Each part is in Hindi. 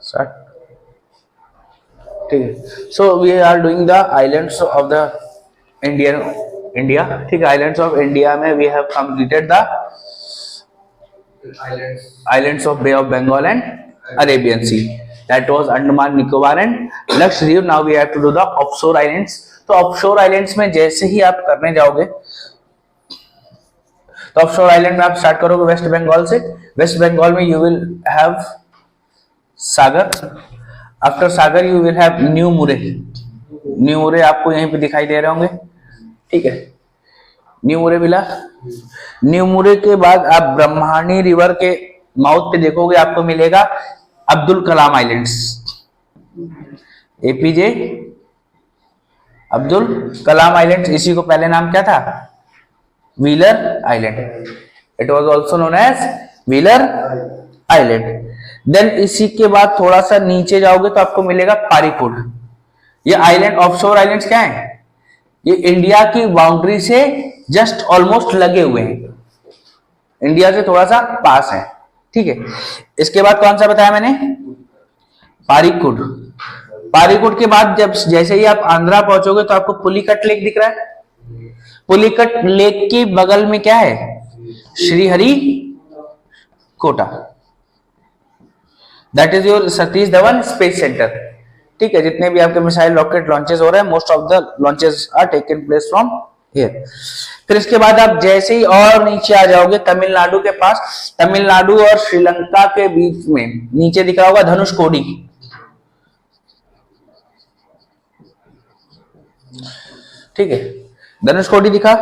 स्टार्ट। ठीक है, so we are doing the islands of the India. ठीक है, आइलैंड्स ऑफ इंडिया में we have completed the islands of Bay of Bengal and Arabian Sea. That was Andaman, Nicobar and Lakshadweep. Now we have to do the offshore islands. तो offshore islands में जैसे ही आप करने जाओगे तो offshore island में आप स्टार्ट करोगे वेस्ट बंगाल से। वेस्ट बंगाल में you will have Sagar, after Sagar you will have new मुरे। न्यू मुरे आपको यहीं पे दिखाई दे रहे होंगे। ठीक है, न्यू मुरे मिला। न्यू मुरे के बाद आप ब्रह्मणी रिवर के माउथ पे देखोगे, आपको मिलेगा Abdul Kalam islands. APJ Abdul Kalam islands, इसी को पहले नाम क्या था? Wheeler island. It was also known as Wheeler island. Then इसी के बाद थोड़ा सा नीचे जाओगे तो आपको मिलेगा पारीकुड। ये आइलैंड, ऑफशोर आइलैंड्स क्या है? ये इंडिया की बाउंड्री से जस्ट ऑलमोस्ट लगे हुए हैं, इंडिया से थोड़ा सा पास है। ठीक है, इसके बाद कौन सा बताया मैंने? पारीकुड। पारीकुड के बाद जब जैसे ही आप आंध्रा पहुंचोगे तो आपको पुलिकट लेक दिख रहा है। पुलिकट लेक के बगल में क्या है? Sriharikota. That is your Satish Dhawan space centre. ठीक है, जितने भी आपके मिसाइल रॉकेट लॉन्चेस हो रहे हैं, most of the launches are taken place from here. फिर इसके बाद आप जैसे ही और नीचे आ जाओगे तमिलनाडु के पास, तमिलनाडु और श्रीलंका के बीच में नीचे दिख रहा होगा धनुषकोडी। ठीक है, धनुषकोडी दिखा।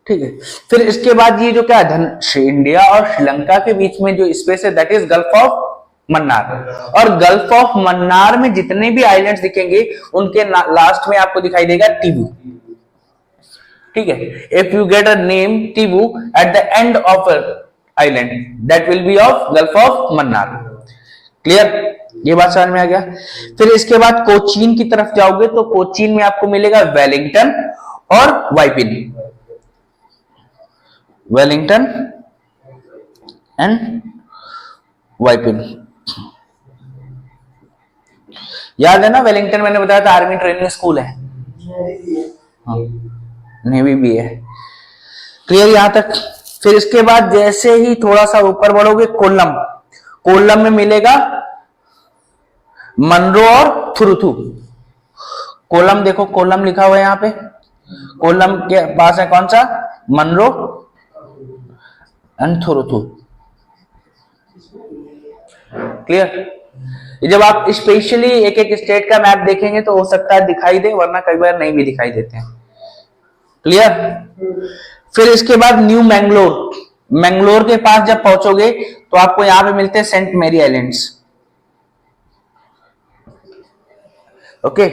ठीक है, फिर इसके बाद ये जो क्या है, इंडिया और श्रीलंका के बीच में जो स्पेस है that is gulf of Mannar. और गल्फ ऑफ मन्नार में जितने भी आइलैंड्स दिखेंगे उनके लास्ट में आपको दिखाई देगा टीबू। ठीक है, if you get a name टीबू at the end of island that will be of Gulf of Mannar. Clear, ये बात समझ में आ गया। फिर इसके बाद कोचीन की तरफ जाओगे तो कोचीन में आपको मिलेगा वेलिंगटन और वाइपिन। वेलिंगटन एंड वाइपिन, याद है ना? वेलिंगटन मैंने बताया था आर्मी ट्रेनिंग स्कूल है, हाँ, नेवी भी है। क्लियर यहां तक। फिर इसके बाद जैसे ही थोड़ा सा ऊपर बढ़ोगे कोल्लम, कोल्लम में मिलेगा मनरो और थुरुथु। कोल्लम देखो, कोल्लम लिखा हुआ है यहां पे। कोल्लम के पास है कौन सा? मनरो एंड थुरुथु। क्लियर। जब आप स्पेशली एक एक स्टेट का मैप देखेंगे तो हो सकता है दिखाई दे, वरना कई बार नहीं भी दिखाई देते हैं। क्लियर। फिर इसके बाद न्यू मैंगलोर, मैंगलोर के पास जब पहुंचोगे तो आपको यहां पे मिलते हैं सेंट मैरी आइलैंड्स। ओके,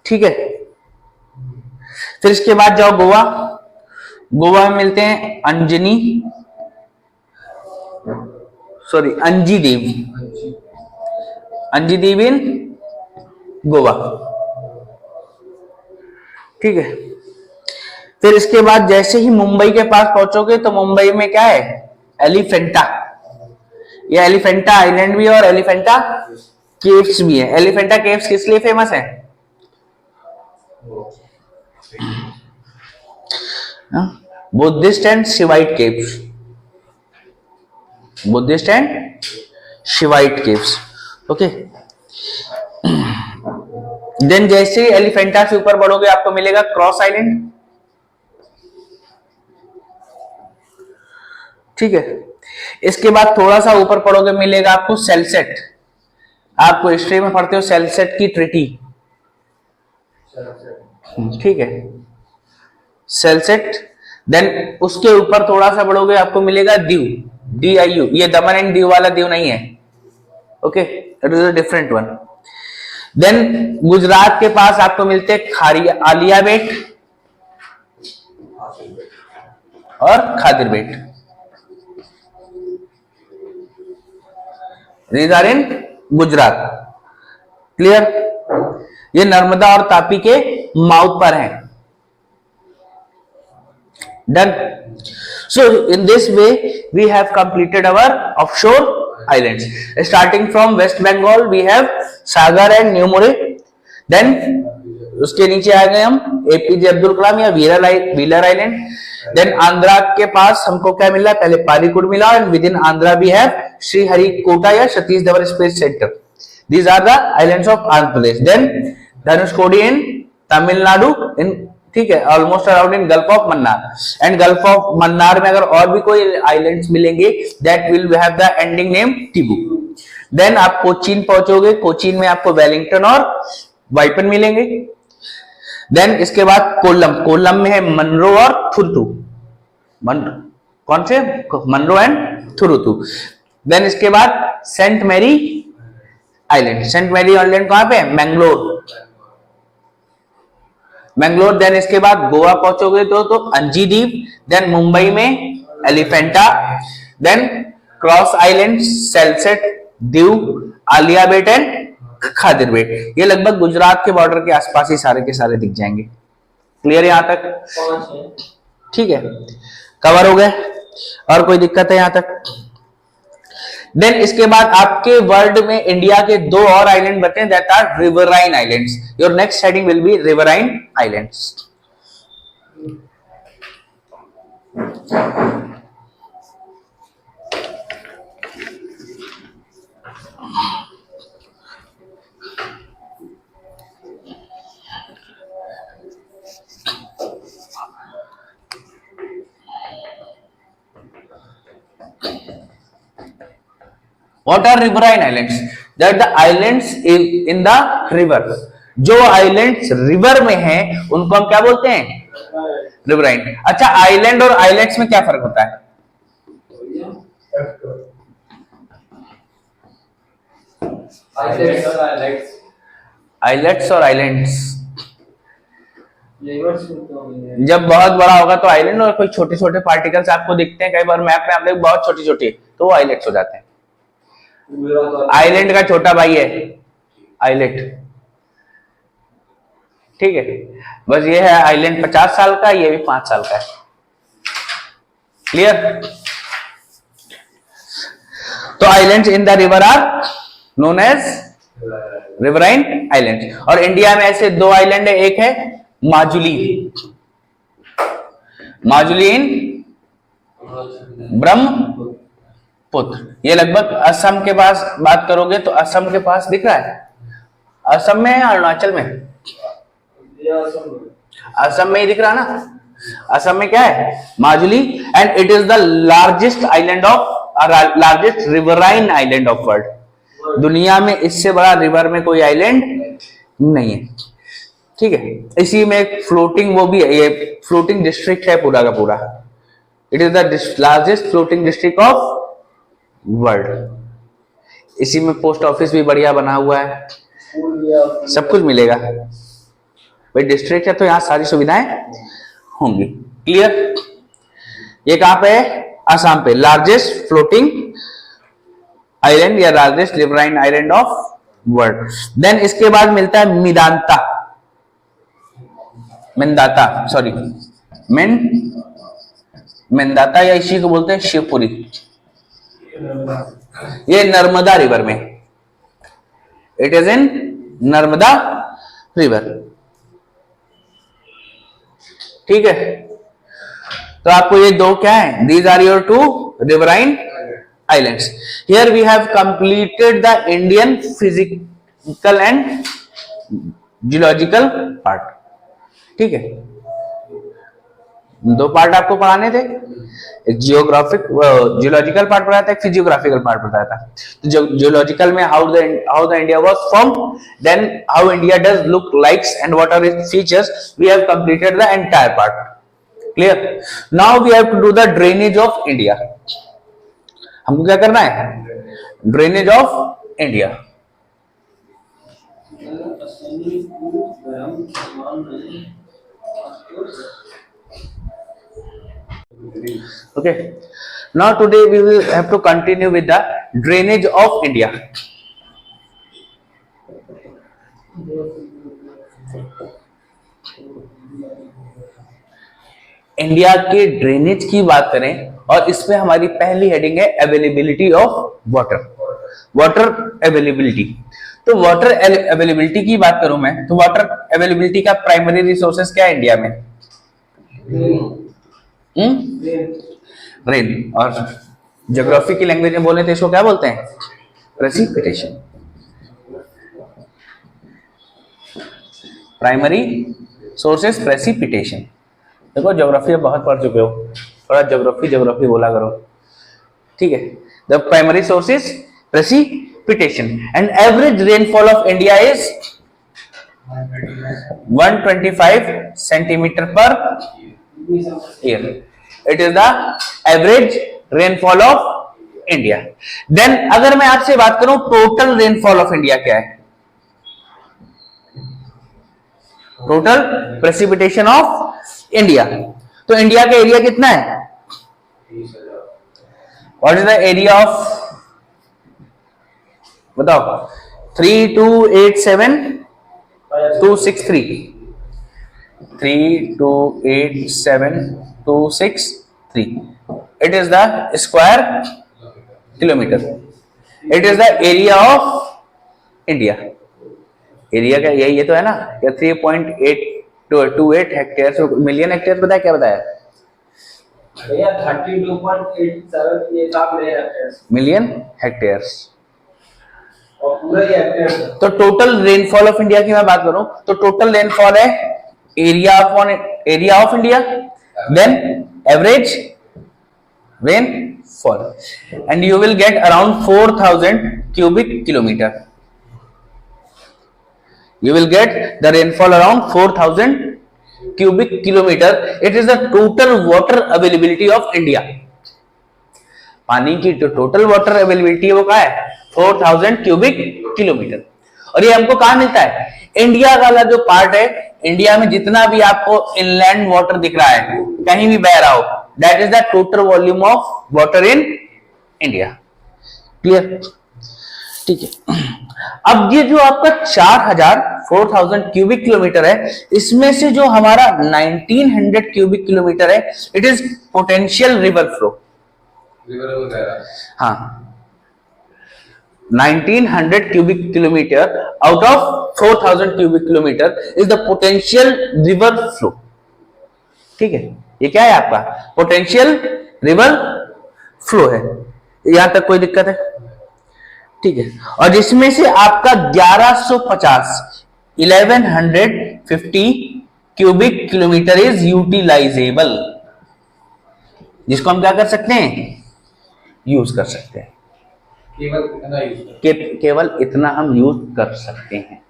ठीक है। फिर इसके बाद जाओ गोवा, गोवा में मिलते हैं अंजनी, सॉरी अंजी देवी, अंजी देवी इन गोवा। ठीक है। फिर इसके बाद जैसे ही मुंबई के पास पहुंचोगे तो मुंबई में क्या है? एलिफेंटा। ये एलिफेंटा आइलैंड भी है और एलिफेंटा केव्स भी है। एलिफेंटा केव्स किस लिए फेमस है? Buddhist and Shaivite caves, Buddhist and Shaivite caves. Okay. Then जैसे एलिफेंटा से ऊपर बढ़ोगे आपको मिलेगा क्रॉस आइलैंड। ठीक है। इसके बाद थोड़ा सा ऊपर पढ़ोगे मिलेगा आपको सेलसेट। आपको हिस्ट्री में पढ़ते हो सेलसेट की ट्रीटी। ठीक है, सेलसेट। देन उसके ऊपर थोड़ा सा बढ़ोगे आपको मिलेगा दीव, DIU। ये दमन एंड दीव वाला दीव नहीं है, okay, it is a different one. Then Gujarat के पास आपको मिलते हैं खारिया, आलिया बेट और Khadir Bet. These are in Gujarat. Clear. ये नर्मदा और तापी के माउथ पर है। Done. So in this way we have completed our offshore islands. Starting from West Bengal we have Sagar and New Murray. Then उसके नीचे आ गए हम एपीजे अब्दुल कलाम या व्हीलर आइलैंड. देन आंध्रा के पास हमको क्या मिला, पहले पारीकुड मिला, and within Andhra we have Sriharikota या Satish Dhawan space centre. These are the islands of Andhra Pradesh. Then Dhanushkodi in Tamil Nadu in, ठीक है, almost around in Gulf of Mannar. And Gulf of Mannar में अगर और भी कोई आइलैंड्स मिलेंगे that will have the ending name टिबू. देन आप कोचीन पहुंचोगे, कोचीन में आपको वेलिंगटन और वाइपन मिलेंगे. देन इसके बाद कोल्लम, कोल्लम में है मनरो और थुरतु. कौन से? Munro and थुरतु. देन इसके बाद Saint Mary island. Saint Mary island कहां पे? मैंगलोर. मैंगलोर. देन इसके बाद गोवा पहुंचोगे तो अंजी द्वीप. देन मुंबई में Elephanta. Then cross island, Salsette, Diu, Aliya Bet and Khadir Bet. ये लगभग गुजरात के बॉर्डर के आसपास ही सारे के सारे दिख जाएंगे. क्लियर यहां तक? ठीक है, कवर हो गए. और कोई दिक्कत है यहां तक? देन इसके बाद आपके वर्ल्ड में इंडिया के दो और आइलैंड बचे हैं, that are riverine islands. Your next heading will be riverine islands. What are riverine islands? That the islands in the river. जो आइलैंड्स रिवर में हैं उनको हम क्या बोलते हैं? रिवराइन. अच्छा, आइलैंड और आइलैंड्स में क्या फर्क होता है? आइलैंड्स और आइलैंड्स जब बहुत बड़ा होगा तो आइलैंड, और कोई छोटे छोटे पार्टिकल्स आपको दिखते हैं कई बार मैप में, आप देख बहुत छोटी छोटी, तो वो आइलैंड्स हो जाते हैं. आइलैंड का छोटा भाई है आइलेट. ठीक है, बस ये है आइलैंड 50 साल का, ये भी 5 साल का है. क्लियर? तो islands in the river are known as riverine island. और इंडिया में ऐसे दो आइलैंड है, एक है माजुली, माजुली इन ब्रह्मपुत्र. ये लगभग असम के पास बात करोगे तो असम के पास दिख रहा है. असम में या अरुणाचल में? असम में ही दिख रहा ना. असम में क्या है? Majuli. And it is the largest island of, largest riverine island of world. दुनिया में इससे बड़ा रिवर में कोई आइलैंड नहीं है. ठीक है, इसी में एक फ्लोटिंग, वो भी है, ये फ्लोटिंग डिस्ट्रिक्ट है पूरा का पूरा. It is the largest floating district of world. इसी में पोस्ट ऑफिस भी बढ़िया बना हुआ है, सब कुछ मिलेगा भाई. डिस्ट्रिक्ट है तो यहाँ सारी सुविधाएं होंगी. क्लियर? ये कहां पे है? असम पे. लार्जेस्ट फ्लोटिंग आइलैंड या largest riverine island of world. Then इसके बाद मिलता है मेदांता, मेंदाता, सॉरी मेंदाता, या इसी को बोलते हैं शिवपुरी. ये नर्मदा रिवर में, it is in Narmada river. ठीक है, तो आपको ये दो क्या है? These are your two riverine islands. Here we have completed the Indian physical and geological part. ठीक है, दो पार्ट आपको पढ़ाने थे, एक जियोग्राफिक जियोलॉजिकल पार्ट पढ़ाया था, एक फिजियोग्राफिकल पार्ट पढ़ाया था. तो जियोलॉजिकल में how the India was form, then how India does look likes and what are its features. We have completed the entire part. Clear? Now we have to do the drainage of India. हमको क्या करना है? Drainage of India. Okay, now today we will have to continue with the drainage of India. India के ड्रेनेज की बात करें और इसमें हमारी पहली हेडिंग है availability of water, water availability. तो वाटर अवेलेबिलिटी की बात करूं मैं, तो वाटर अवेलेबिलिटी का प्राइमरी रिसोर्सेज क्या है इंडिया में? रेन। और ज्योग्राफी की लैंग्वेज में बोले तो इसको क्या बोलते हैं? प्रेसिपिटेशन। Primary sources precipitation. देखो ज्योग्राफी बहुत पढ़ चुके हो, थोड़ा ज्योग्राफी बोला करो, ठीक है। The primary sources precipitation and average rainfall of India is 125 centimetre per year. It is the average rainfall of India. Then अगर मैं आपसे बात करूं टोटल रेनफॉल ऑफ इंडिया क्या है? Total precipitation of India. तो इंडिया का एरिया कितना है? What is the area of, बताओ? 3287263 3287263। It is the square kilometre. It is the area of India. Area का यही ये तो है ना, 3.828 हेक्टेयर। मिलियन हेक्टेयर बताया, क्या बताया? 32.87 मिलियन हेक्टेयर्स। और पूरा ये हेक्टेयर। तो टोटल रेनफॉल ऑफ इंडिया की मैं बात करूं तो टोटल रेनफॉल है area of India, then average rainfall, and you will get around 4000 cubic kilometer. You will get the rainfall around 4000 cubic kilometer. It is the total water availability of India. पानी की जो टोटल वाटर अवेलेबिलिटी है वो क्या है? 4000 क्यूबिक किलोमीटर। और ये हमको कहां मिलता है? इंडिया वाला जो पार्ट है, इंडिया में जितना भी आपको इनलैंड वाटर दिख रहा है, कहीं भी बह रहा हो, that is the total volume of water in India. Clear? ठीक है। अब ये जो आपका 4000 क्यूबिक किलोमीटर है, इसमें से जो हमारा 1900 क्यूबिक किलोमीटर है, it is potential river flow. हाँ, 1900 cubic kilometer out of 4000 cubic kilometer is the potential river flow। ठीक है, ये क्या है आपका? पोटेंशियल रिवर फ्लो है। यहां तक कोई दिक्कत है? ठीक है। और जिसमें से आपका 1150 क्यूबिक किलोमीटर इज यूटिलाइजेबल, जिसको हम क्या कर सकते हैं? यूज कर सकते हैं। केवल इतना हम यूज कर सकते हैं।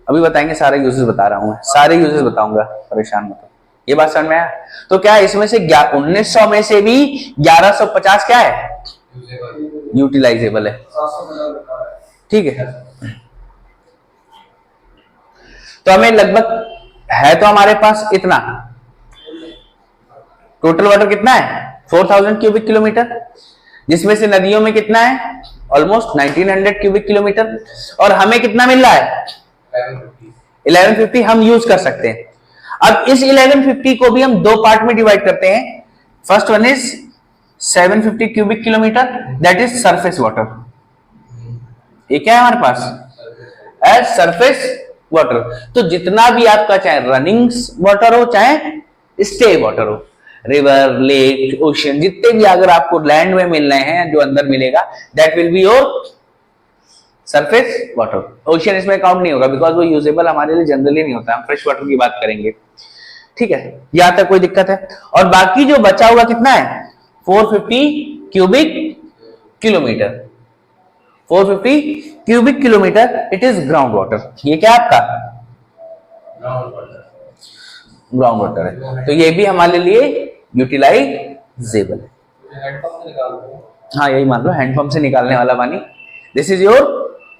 अभी बताएंगे, सारे यूजेस बता रहा हूं मैं, सारे यूजेस बताऊंगा, परेशान मत हो। ये बात समझ में आया? तो क्या इसमें से 1900 में से भी 1150 क्या है? यूटिलाइजेबल है। ठीक है। तो हमें लगभग है तो हमारे पास इतना, टोटल वाटर कितना है? 4000 क्यूबिक किलोमीटर, जिसमें से नदियों में कितना है? Almost 1900 cubic kilometre. और हमें कितना मिल रहा है? 1150 हम यूज कर सकते हैं। अब इस 1150 को भी हम दो पार्ट में डिवाइड करते हैं। First one is 750 cubic kilometre, that is surface water. ये क्या है हमारे पास? As surface water. तो जितना भी आपका चाहे रनिंग वाटर हो, चाहे स्टे वाटर हो, रिवर, लेक, ओशियन, जितने भी अगर आपको लैंड में मिल रहे हैं, जो अंदर मिलेगा, that will be your surface water. Ocean इसमें काउंट नहीं होगा, बिकॉज वो यूजेबल हमारे लिए जनरली नहीं होता। हम फ्रेश वाटर की बात करेंगे। ठीक है, यहां तक कोई दिक्कत है? और बाकी जो बचा हुआ कितना है? 450 cubic kilometre. 450 cubic kilometre, it is ground water. ये क्या आपका? ग्राउंड वाटर है। तो ये भी हमारे लिए यूटिलाइजेबल है। हाँ, यही मान लो, हैंडपंप से निकालने वाला पानी। This is your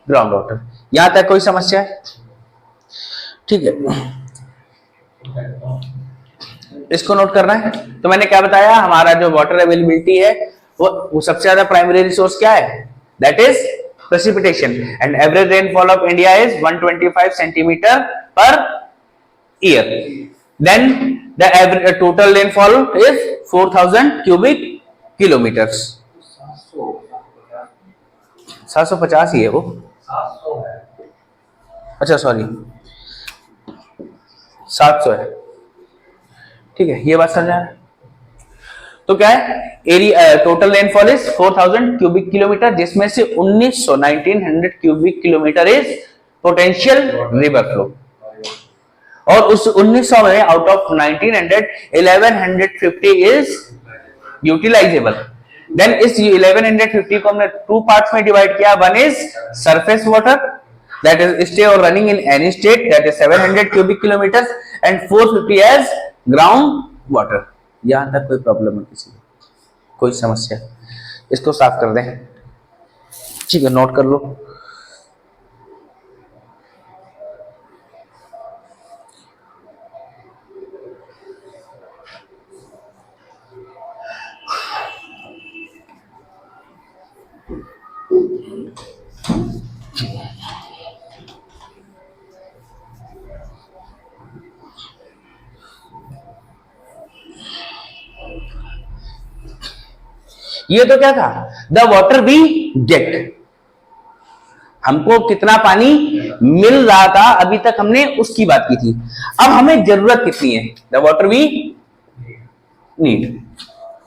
ground water. यहां तक कोई समस्या है? ठीक है, इसको नोट करना है। तो मैंने क्या बताया, हमारा जो वाटर अवेलेबिलिटी है वो सबसे ज्यादा प्राइमरी रिसोर्स क्या है? That is precipitation and average rainfall of India is 125 centimeter per year. Then the average total rainfall is 4000 cubic kilometers. 750 ही है वो, 700 है। अच्छा सॉरी 700 है, ठीक है, ये बात समझा है। तो क्या है, area total rainfall is 4000 cubic kilometre, जिसमें से 1900 cubic kilometre is potential river flow, और उस 1900 में out of 1900 1150 is utilizable. Then इस 1150 को हमने टू पार्ट्स में डिवाइड किया, one is surface water that is stay और running in any state that is 700 cubic kilometre and 450 as ground water. यहां तक कोई प्रॉब्लम है किसी को, कोई समस्या? इसको साफ कर दें, ठीक है, नोट कर लो। ये तो क्या था, द वाटर वी गेट, हमको कितना पानी मिल रहा था अभी तक हमने उसकी बात की थी। अब हमें जरूरत कितनी है, the water we need,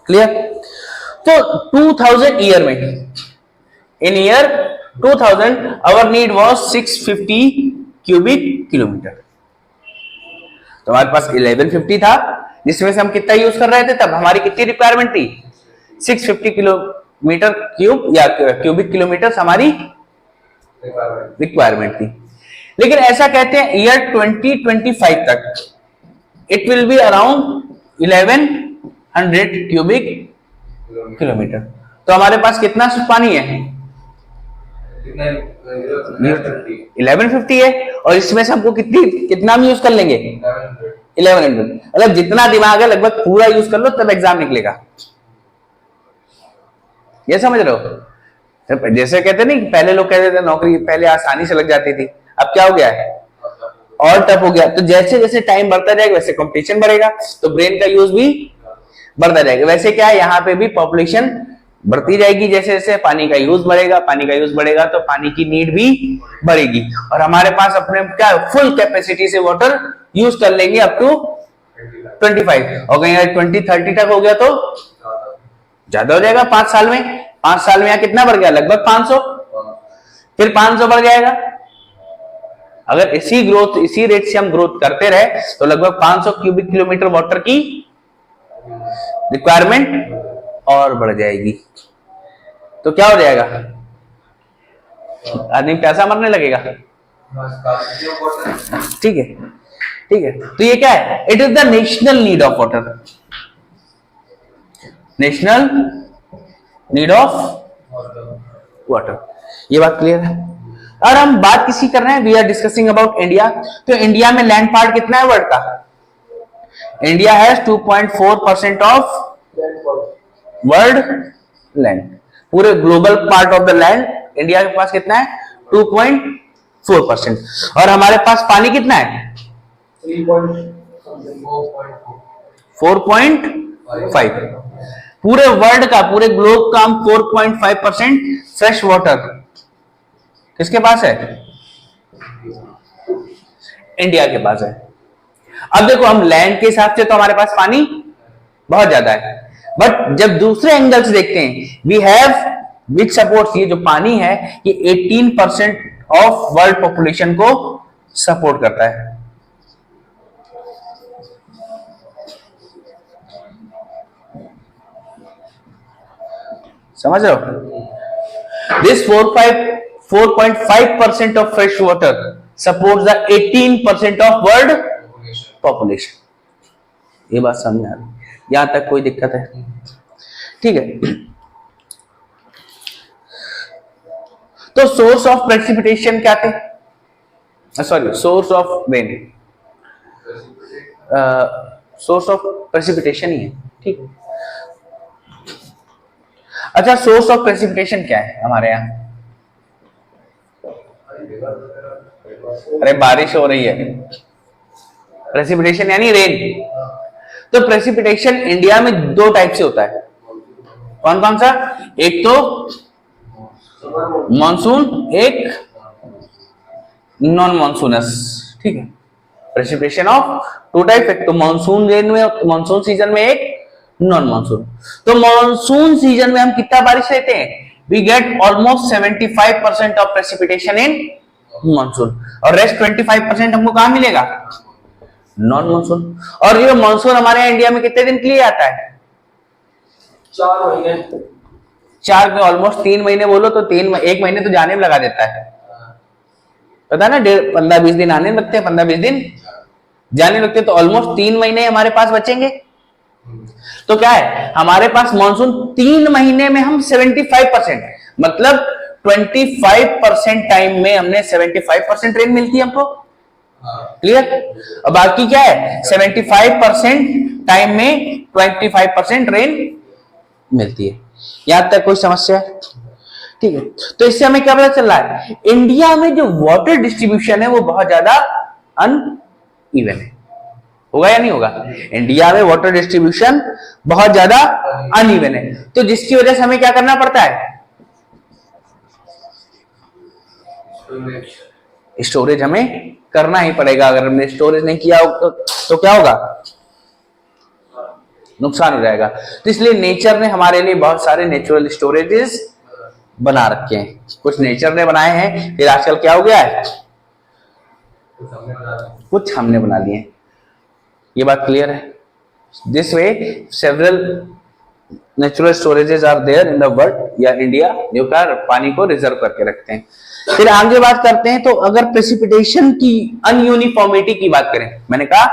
clear? तो 2000 ईयर में, in year 2000 our need was 650 cubic kilometre. तो हमारे पास 1150 था, जिसमें से हम कितना यूज कर रहे थे, तब हमारी कितनी रिक्वायरमेंट थी, 650 किलोमीटर क्यूब या क्यूबिक किलोमीटर हमारी रिक्वायरमेंट थी। लेकिन ऐसा कहते हैं ईयर 2025 तक it will be around 1100 cubic kilometre. तो हमारे पास कितना पानी है, 1150 है, और इसमें से हमको कितना हम यूज कर लेंगे, 1100। मतलब जितना दिमाग है लगभग पूरा यूज कर लो, तब एग्जाम निकलेगा। ये समझ रहे हो? जैसे कहते नहीं, पहले लोग कहते थे नौकरी पहले आसानी से लग जाती थी, अब क्या हो गया है, और टफ हो गया। तो जैसे जैसे टाइम बढ़ता जाएगा वैसे कंपटीशन बढ़ेगा, तो ब्रेन का यूज भी बढ़ता जाएगा। वैसे क्या है, यहाँ पे भी पॉपुलेशन बढ़ती जाएगी, जैसे जैसे पानी का यूज बढ़ेगा, पानी का यूज बढ़ेगा तो पानी की नीड भी बढ़ेगी, और हमारे पास अपने क्या फुल कैपेसिटी से वाटर यूज कर लेंगे अप टू 25, और कहीं 2030 तक हो गया तो ज्यादा हो जाएगा। 5 साल में, 5 साल में यहाँ कितना बढ़ गया, लगभग 500, फिर 500 बढ़ जाएगा। अगर इसी ग्रोथ, इसी रेट से हम ग्रोथ करते रहे तो लगभग 500 क्यूबिक किलोमीटर वाटर की रिक्वायरमेंट और बढ़ जाएगी। तो क्या हो जाएगा, आदमी प्यासा मरने लगेगा। ठीक है, ठीक है। तो ये क्या है, it is the national need of water, national need of water. ये बात क्लियर है? और हम बात किसी कर रहे हैं, we are discussing about India. तो इंडिया में लैंड पार्ट कितना है वर्ल्ड का, India has 2.4% of world land. पूरे global part of the land India के पास कितना है, 2.4%। और हमारे पास पानी कितना है, 4.5। पूरे वर्ल्ड का, पूरे ग्लोब का हम 4.5% फ्रेश वाटर किसके पास है, इंडिया के पास है। अब देखो, हम लैंड के हिसाब से तो हमारे पास पानी बहुत ज्यादा है, बट जब दूसरे एंगल से देखते हैं, वी हैव विच सपोर्ट्स, ये जो पानी है ये 18% ऑफ वर्ल्ड पॉपुलेशन को सपोर्ट करता है। समझ रहे हो? This 4.5% of fresh water supports the 18% of world population. ये बात समझ आ रही, यहां तक कोई दिक्कत है? ठीक है। तो सोर्स ऑफ प्रेसिपिटेशन क्या थे, sorry source of rain, source of precipitation ही है, ठीक है। अच्छा, सोर्स ऑफ प्रेसिपिटेशन क्या है हमारे यहाँ, अरे बारिश हो रही है, प्रेसिपिटेशन यानी रेन। तो प्रेसिपिटेशन इंडिया में दो टाइप से होता है। कौन कौन सा? एक तो मानसून, एक नॉन मानसूनस। ठीक है, प्रेसिपिटेशन ऑफ टू टाइप, एक तो मानसून रेन में, मानसून सीजन में, एक नॉन मानसून। तो मानसून सीजन में हम कितना बारिश लेते हैं? We get almost 75% of precipitation in monsoon, और रेस्ट 25% हमको कहां मिलेगा? Non monsoon. और ये मानसून हमारे यहाँ इंडिया में कितने दिन के लिए आता है? 4 महीने। 4 में ऑलमोस्ट 3 महीने बोलो तो 1 महीने तो जाने में लगा देता है, पता ना, 15-20 दिन आने लगते हैं, 15-20 दिन जाने लगते हैं, तो ऑलमोस्ट 3 महीने हमारे पास बचेंगे। तो क्या है हमारे पास? मानसून 3 महीने में हम 75%, मतलब 25% टाइम में हमने 75% रेन मिलती है हमको। क्लियर? और बाकी क्या है? 75% टाइम में 25% रेन मिलती है। यहां तक कोई समस्या है? ठीक है, तो इससे हमें क्या पता चल रहा है? इंडिया में जो वाटर डिस्ट्रीब्यूशन है वो बहुत ज्यादा अनइवन है। होगा या नहीं होगा? इंडिया में वाटर डिस्ट्रीब्यूशन बहुत ज्यादा अनइवन है, तो जिसकी वजह से हमें क्या करना पड़ता है? स्टोरेज हमें करना ही पड़ेगा। अगर हमने स्टोरेज नहीं किया तो क्या होगा? नुकसान हो जाएगा। तो इसलिए नेचर ने हमारे लिए बहुत सारे नेचुरल स्टोरेजेस बना रखे हैं। कुछ नेचर ने बनाए हैं, फिर आजकल क्या हो गया है? कुछ हमने बना दिए। ये बात क्लियर है? This way several natural storages are there in the world या इंडिया, जो क्या पानी को रिजर्व करके रखते हैं। फिर आगे बात करते हैं, तो अगर प्रेसिपिटेशन की अनयूनिफॉर्मिटी की बात करें, मैंने कहा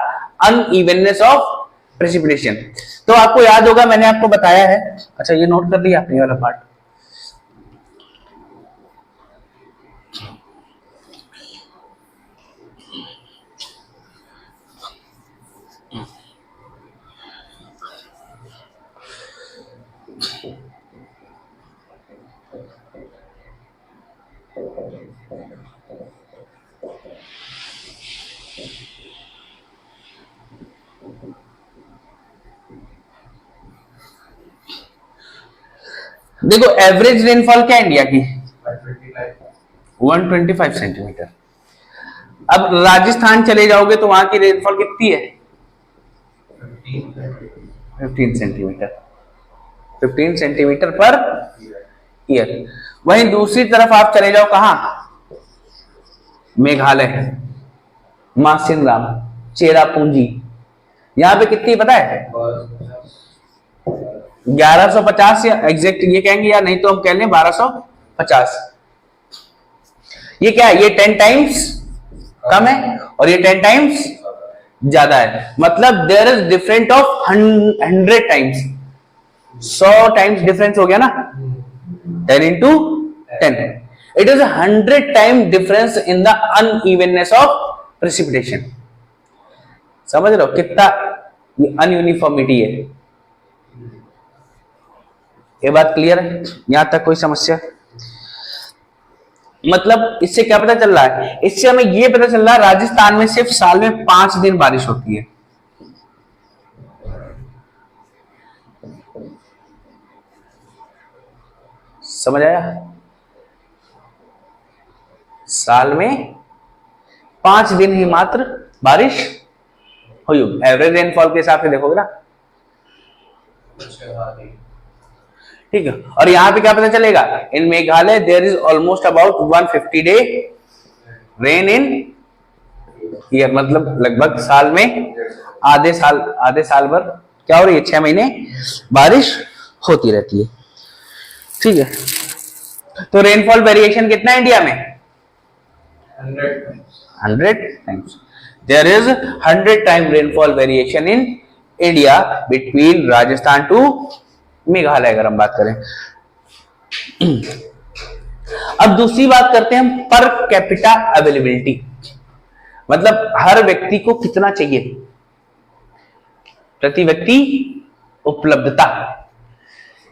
अनइवननेस ऑफ प्रेसिपिटेशन, तो आपको याद होगा मैंने आपको बताया है। अच्छा, ये नोट कर लिया आपने वाला पार्ट? देखो एवरेज रेनफॉल क्या इंडिया की? 125 सेंटीमीटर। अब राजस्थान चले जाओगे तो वहां की रेनफॉल कितनी है? 15 सेंटीमीटर। 15 centimetre per year. वहीं दूसरी तरफ आप चले जाओ कहां? मेघालय, मासिनराम, चेरापूंजी, यहां पे कितनी पता है? 1150, या एग्जैक्ट ये कहेंगे या नहीं तो हम कह लें 1250। ये क्या है? ये 10 टाइम्स कम है और ये 10 टाइम्स ज्यादा है। मतलब there is different of 100 times. 100 times difference हो गया ना? 10 into 10, it is 100 time difference in the unevenness of precipitation. समझ रहे हो कितना अनयूनिफॉर्मिटी है? ये बात क्लियर है? यहां तक कोई समस्या? मतलब इससे क्या पता चल रहा है? इससे हमें यह पता चल रहा है राजस्थान में सिर्फ साल में 5 दिन बारिश होती है। समझ आया? साल में 5 दिन ही मात्र बारिश हुई। एवरेज रेनफॉल के हिसाब से देखोगे ना? ठीक है, और यहां पे क्या पता चलेगा? In Meghalaya there is almost about 150 day rain in year, मतलब लगभग साल में आधे साल भर क्या हो रही है? 6 महीने बारिश होती रहती है। ठीक है, तो रेनफॉल वेरिएशन कितना है इंडिया में? 100 times. There is 100 time rainfall variation in India between Rajasthan to Meghalaya, अगर हम बात करें। अब दूसरी बात करते हैं हम पर कैपिटा अवेलेबिलिटी, मतलब हर व्यक्ति को कितना चाहिए, प्रति व्यक्ति उपलब्धता,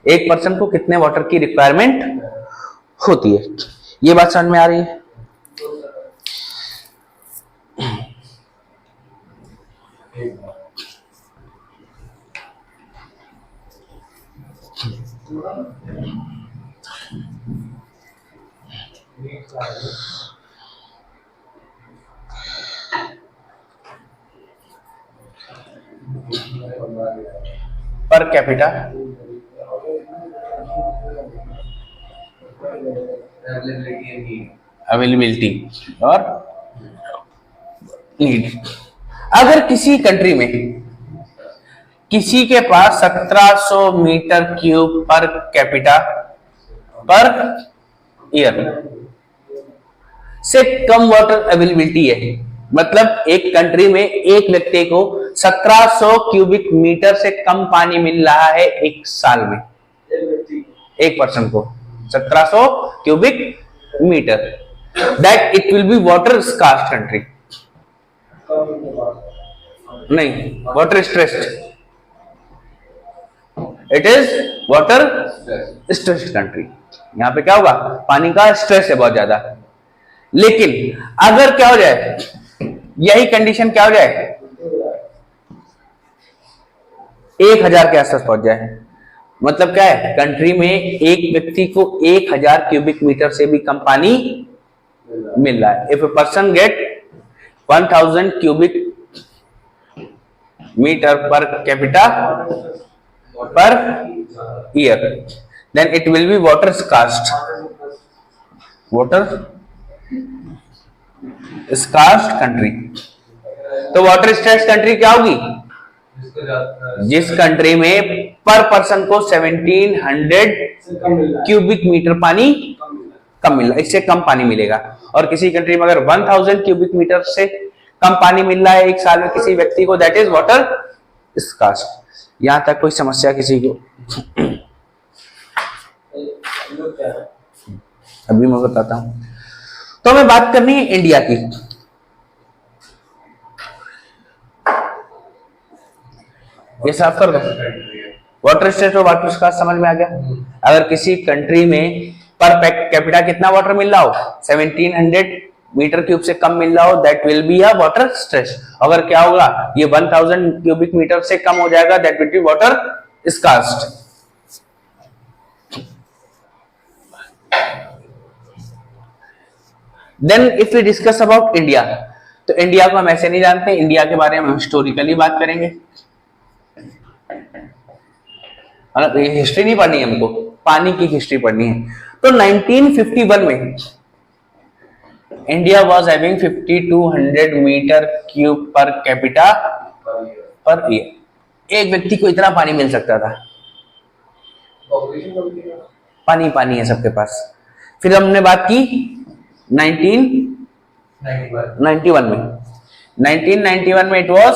एक पर्सन को कितने वाटर की रिक्वायरमेंट होती है। ये बात समझ में आ रही है? पर कैपिटा अवेलेबिलिटी और नीड। अगर किसी कंट्री में किसी के पास 1700 metre cube per capita per year से कम वाटर अवेलेबिलिटी है, मतलब एक कंट्री में एक व्यक्ति को 1700 क्यूबिक मीटर से कम पानी मिल रहा है एक साल में, एक पर्सन को 1700 cubic metre, that it will be water scarce country. नहीं, water stressed, it is water stressed country. यहां पे क्या होगा, पानी का स्ट्रेस है बहुत ज्यादा। लेकिन अगर क्या हो जाए, यही कंडीशन क्या हो जाए, 1000 के आसपास पहुंच जाए, मतलब क्या है, कंट्री में एक व्यक्ति को 1000 क्यूबिक मीटर से भी कम पानी मिल रहा है। If a person get 1000 cubic metre per capita per year, then it will be water scarced, water scarced country. तो वाटर स्ट्रेस कंट्री क्या होगी, जिस कंट्री में पर पर्सन को 1700 क्यूबिक मीटर पानी कम मिल रहा है, इससे कम पानी मिलेगा। और किसी कंट्री में अगर 1000 क्यूबिक मीटर से कम पानी मिल रहा है एक साल में किसी व्यक्ति को, दैट इज वाटर स्कार्स्ड। यहां तक कोई समस्या किसी को? अभी मैं बताता हूं। तो हमें बात करनी है इंडिया की। ये साफ कर दो, वाटर स्ट्रेस और वाटर स्कार्स समझ में आ गया। अगर किसी कंट्री में पर कैपिटा कितना वाटर मिल रहा हो, 1700 मीटर क्यूब से कम मिल रहा हो, that will be a water stress. अगर क्या होगा, ये 1000 क्यूबिक मीटर से कम हो जाएगा, that will be water scarced. Then if we discuss about India, तो इंडिया को हम ऐसे नहीं जानते, इंडिया के बारे में हम हिस्टोरिकली बात करेंगे। हिस्ट्री नहीं पढ़नी है हमको, पानी की हिस्ट्री पढ़नी है। तो 1951 में India was having 5200 metre cube per capita per year. एक व्यक्ति को इतना पानी मिल सकता था, पानी पानी है सबके पास। फिर हमने बात की 1991 में, 1991 में it was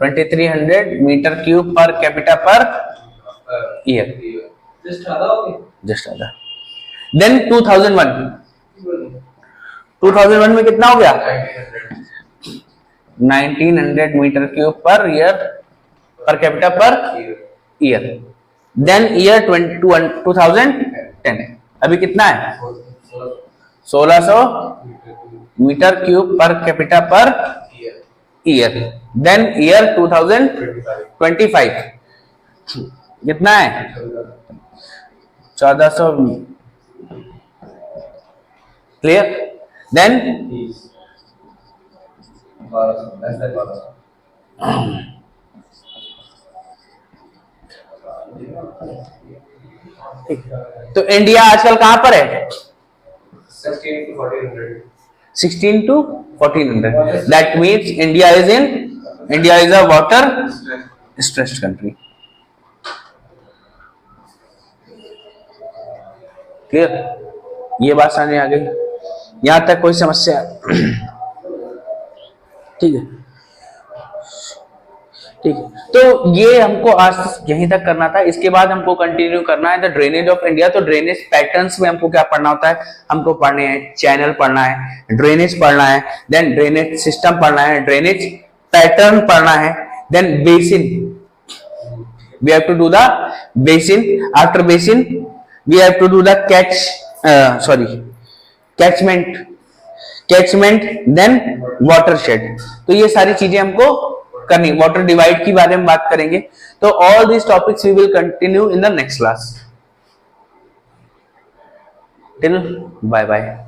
2300 metre cube per capita per year, just आधा। देन 2001 में कितना हो गया, 1900 metre cube per year per capita per year. Then year 2010 अभी कितना है, 1600 metre cube per capita per year. Then year 2025 कितना है, 1400। क्लियर? देन तो इंडिया आजकल कहां पर है, 16 to 1400। That means India is a water stressed country. Clear? ये बात समझ आ गई? यहां तक कोई समस्या? ठीक है, ठीक है। तो ये हमको आज यहीं तक करना था। इसके बाद हमको कंटिन्यू करना है द ड्रेनेज ऑफ इंडिया। तो ड्रेनेज पैटर्न्स में हमको क्या पढ़ना होता है, हमको पढ़ने हैं चैनल पढ़ना है, ड्रेनेज पढ़ना है, देन ड्रेनेज सिस्टम पढ़ना है, ड्रेनेज पैटर्न पढ़ना है, then basin, we have to do the basin, after basin we have to do the catchment, then watershed. तो ये सारी चीजें हमको करनी, वाटर डिवाइड की बारे में बात करेंगे। तो all these topics we will continue in the next class. Till bye bye.